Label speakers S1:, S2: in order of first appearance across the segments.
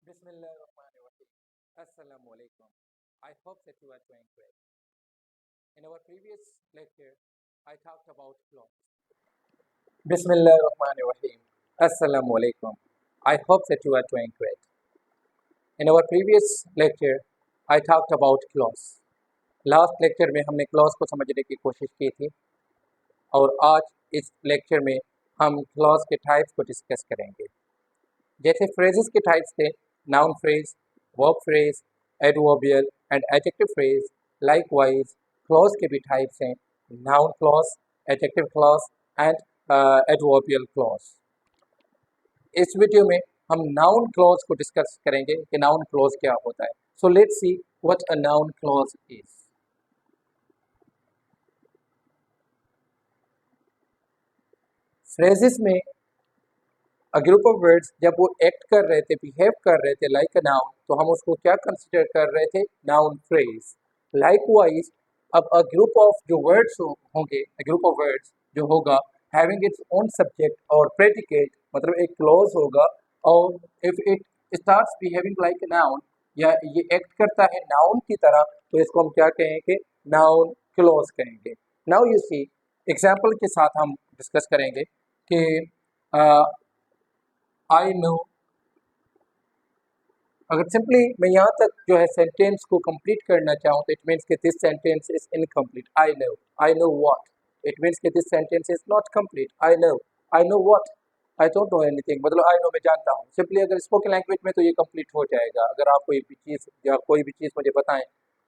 S1: Bismillahirrahmanirrahim. Assalamu alaikum. I hope that you are doing great. In our previous lecture, I talked about clothes. Bismillahirrahmanirrahim. Assalamu alaikum. I hope that you are doing great. In our previous lecture, I talked about clause. Last lecture में हमने clause को समझने की कोशिश की थी और आज इस लेक्चर में हम क्लॉज के टाइप्स को डिस्कस करेंगे। जैसे फ्रेजेस के टाइप्स थे noun phrase, verb phrase, adverbial and adjective phrase. Likewise clause के भी टाइप्स हैं noun clause, adjective clause and adverbial clause. इस वीडियो में हम नाउन क्लॉज को डिस्कस करेंगे कि नाउन क्लॉज क्या होता है। So let's see what a noun clause is. Phrases में अ ग्रुप ऑफ वर्ड्स जब वो एक्ट कर रहे थे, बिहेव कर रहे थे लाइक अ नाउन, तो हम उसको क्या कंसिडर कर रहे थे? Noun phrase. लाइकवाइज अब अ ग्रुप ऑफ जो वर्ड्स होंगे, अ ग्रुप ऑफ वर्ड्स जो होगा हैविंग इट्स ओन सब्जेक्ट और प्रेडिकेट, मतलब एक क्लॉज होगा और if it starts behaving like a noun या ये एक्ट करता है नाउन की तरह, तो इसको हम क्या कहेंगे? नाउन क्लॉज कहेंगे। नाउ यू सी एग्जाम्पल के साथ हम डिस्कस करेंगे कि आई नो। अगर सिंपली मैं यहाँ तक जो है सेंटेंस को कंप्लीट करना चाहूँ तो इट मीन्स कि this sentence is incomplete. I know what, it means कि this sentence is not complete. I know what, I don't know anything, मतलब आई नो मैं जानता हूँ। सिंपली अगर स्पोकन लैंग्वेज में तो ये कंप्लीट हो जाएगा। अगर आप कोई भी चीज़ या कोई भी चीज़ मुझे बताएं,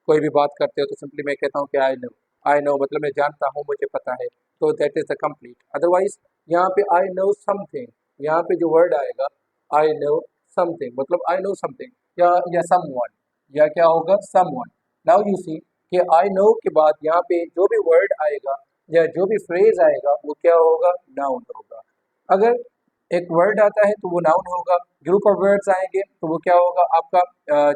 S1: कोई भी बात करते हो तो सिंपली मैं कहता हूँ कि आई नो मतलब मैं जानता हूँ, मुझे पता है, तो that is the complete. Otherwise यहाँ पे आई नो समथिंग, यहाँ पे जो वर्ड आएगा आई नो समथिंग, मतलब आई नो समथिंग या समवन, या क्या होगा? समवन। नाउ यू सी कि आई नो के बाद यहाँ पे जो भी वर्ड आएगा या जो भी फ्रेज आएगा वो क्या होगा? नाउन होगा। अगर एक वर्ड आता है तो वो नाउन होगा। ग्रुप ऑफ वर्ड्स आएंगे तो वो क्या होगा? आपका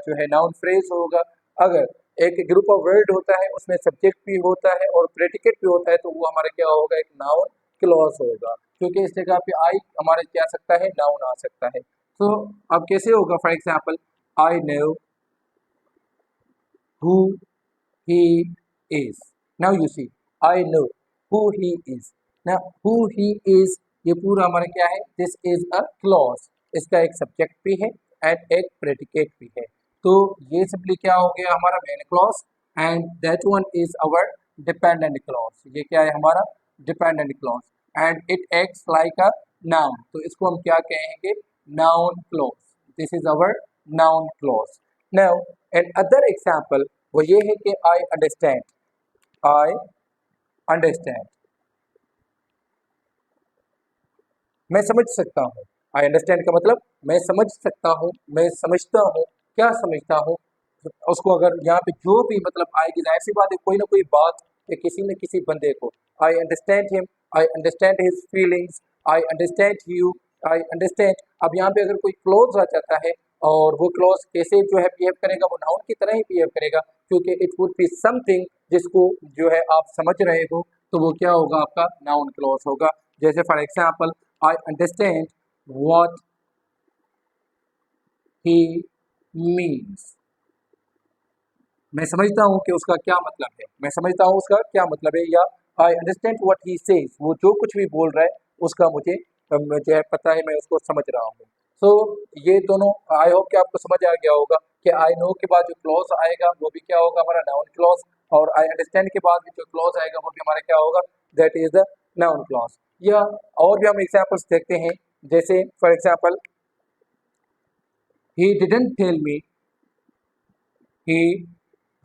S1: जो है नाउन फ्रेज होगा। अगर एक ग्रुप ऑफ वर्ड होता है उसमें सब्जेक्ट भी होता है और प्रेडिकेट भी होता है तो वो हमारा क्या होगा? एक नाउन क्लॉज होगा, क्योंकि इस जगह पे आई हमारे क्या आ सकता है? नाउन आ सकता है। तो अब कैसे होगा? For example I know who he is. Now you see, I know who he is. Now who he is ये पूरा हमारा क्या है? This is a clause. इसका एक सब्जेक्ट भी है एंड एक प्रेडिकेट भी है। तो ये सिंपली क्या हो गया? हमारा main clause and that one is our dependent clause. ये क्या है? हमारा dependent clause and it acts like a noun, तो इसको हम क्या कहेंगे? Noun clause. This is our noun clause. Now another example वो ये है कि आई अंडरस्टैंड। आई अंडरस्टैंड, मैं समझ सकता हूँ। आई अंडरस्टैंड का मतलब मैं समझ सकता हूँ, मैं समझता हूँ। क्या समझता हूँ? उसको अगर यहाँ पे जो भी मतलब आएगी, जाहिर सी बात है कोई ना कोई बात या किसी न किसी बंदे को I understand him, I understand his feelings, I understand you, I understand. अब यहाँ पे अगर कोई क्लोज आ जाता है और वो क्लोज कैसे जो है बिहेव करेगा? वो नाउन की तरह ही बिहेव करेगा, क्योंकि इट वुड बी समथिंग जिसको जो है आप समझ रहे हो, तो वो क्या होगा? आपका नाउन क्लोज होगा। जैसे for example I understand what he means. मैं समझता हूँ कि उसका क्या मतलब है, मैं समझता हूँ उसका क्या मतलब है। या I understand what he says, वो जो कुछ भी बोल रहा है उसका मुझे पता है, मैं उसको समझ रहा हूँ। सो ये दोनों आई होप कि आपको समझ आ गया होगा कि आई नो के बाद जो क्लॉज आएगा वो भी क्या होगा? हमारा नाउन क्लॉज, और आई अंडरस्टैंड के बाद भी जो क्लॉज आएगा वो भी हमारा क्या होगा? That is the noun clause. या और भी हम एग्जाम्पल्स देखते हैं, जैसे for example he didn't tell me, he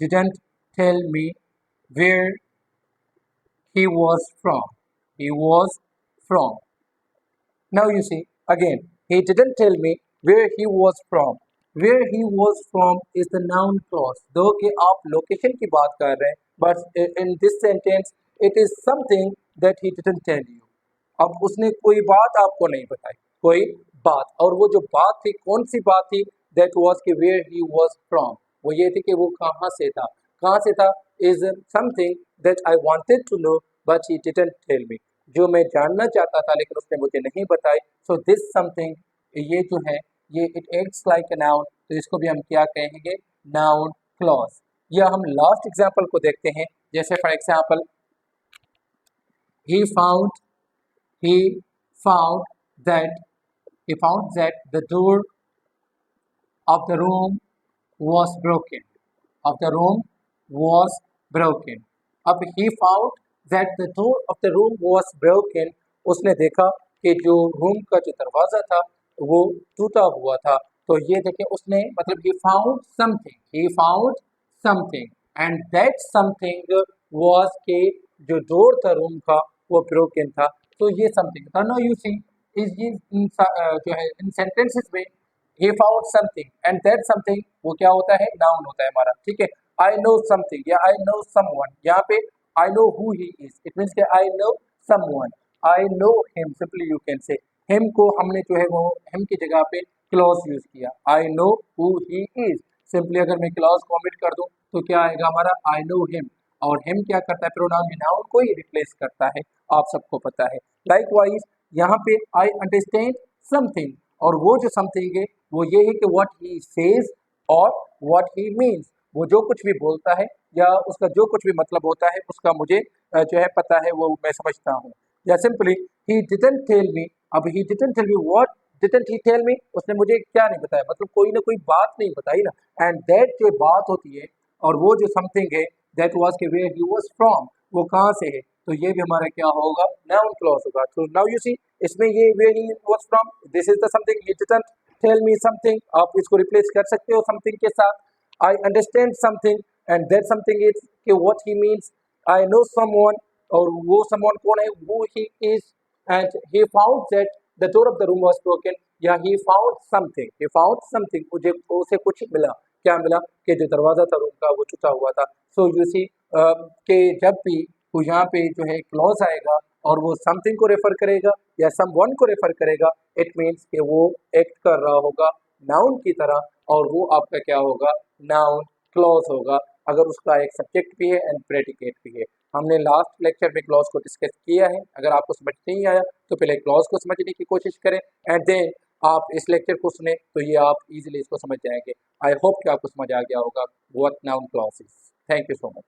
S1: didn't tell me where he was from, he was from। Now you see again, he didn't tell me where he was from। where he was from is the noun clause, दो कि आप location की बात कर रहे हैं, but in this sentence it is something that he didn't tell you। अब उसने कोई बात आपको नहीं बताई, कोई बात, और वो जो बात थी कौन सी बात थी? दैट वाज कि वेयर ही वाज फ्रॉम, वो ये थी कि वो कहाँ से था। कहाँ से था is something that I wanted to know but he didn't tell me, जो मैं जानना चाहता था लेकिन उसने मुझे नहीं बताई। सो दिस समथिंग, ये जो है ये it acts like a noun, तो इसको भी हम क्या कहेंगे, नाउन क्लॉज। या हम लास्ट एग्जांपल को देखते हैं, जैसे for example he found he found that he found that the door of the room was broken, of the room was broken। अब he found that the door of the room was broken, उसने देखा कि जो room का जो दरवाज़ा था वो टूटा हुआ था। तो ये देखें उसने मतलब he found something and that something was के जो डोर था रूम का वो broken था। तो ये समथिंग था। नाउ यू सी इस जो है इन सेंटेंसेस में he found something and that something वो क्या होता है, नाउन होता है हमारा, ठीक है। I know something या I know someone, यहाँ पे I know who he is, it means कि I know someone, I know him, simply you can say him को हमने जो है वो him की जगह पे क्लॉज यूज किया, I know who he is। Simply अगर मैं क्लॉज को ओमिट कर दूं तो क्या आएगा हमारा I know him, और him क्या करता है, प्रोनाउन में नाउन को ही रिप्लेस करता है, आप सबको पता है। लाइकवाइज यहाँ पे I understand something, और वो जो समथिंग है वो ये है कि व्हाट ही सेज और व्हाट ही मीन्स, वो जो कुछ भी बोलता है या उसका जो कुछ भी मतलब होता है उसका मुझे जो है पता है, वो मैं समझता हूँ। या simply he didn't tell me, अब he didn't tell me what didn't he tell me, उसने मुझे क्या नहीं बताया, मतलब कोई ना कोई बात नहीं बताई ना। एंड दैट जो बात होती है और वो जो समथिंग है दैट वाज के वेयर ही वाज फ्रॉम, वो कहाँ से है, तो ये भी हमारा क्या होगा, नाउन क्लॉज होगा। तो नाउ यू सी इसमें ये where he was from, this is the something, he didn't tell me something, आप इसको रिप्लेस कर सकते हो समथिंग के साथ। I understand something and that something is कि what he means, I know someone, और वो समवन कौन है, वो he is, and he found that the door of the room was broken, या ही फाउंड समथिंग, मुझे उसे कुछ मिला, क्या मिला कि जो दरवाजा था रूम का वो टूटा हुआ था। सो यू सी कि जब भी वो यहाँ पे जो है क्लॉज आएगा और वो समथिंग को रेफर करेगा या समवन को रेफर करेगा, इट मीन्स कि वो एक्ट कर रहा होगा नाउन की तरह, और वो आपका क्या होगा, नाउन क्लॉज होगा, अगर उसका एक सब्जेक्ट भी है एंड प्रेडिकेट भी है। हमने लास्ट लेक्चर में क्लॉज को डिस्कस किया है, अगर आपको समझ नहीं आया तो पहले क्लॉज को समझने की कोशिश करें एंड देन आप इस लेक्चर को सुने, तो ये आप इजीली इसको समझ जाएंगे। आई होप कि आपको समझ आ गया होगा what noun clause is. Thank you so much.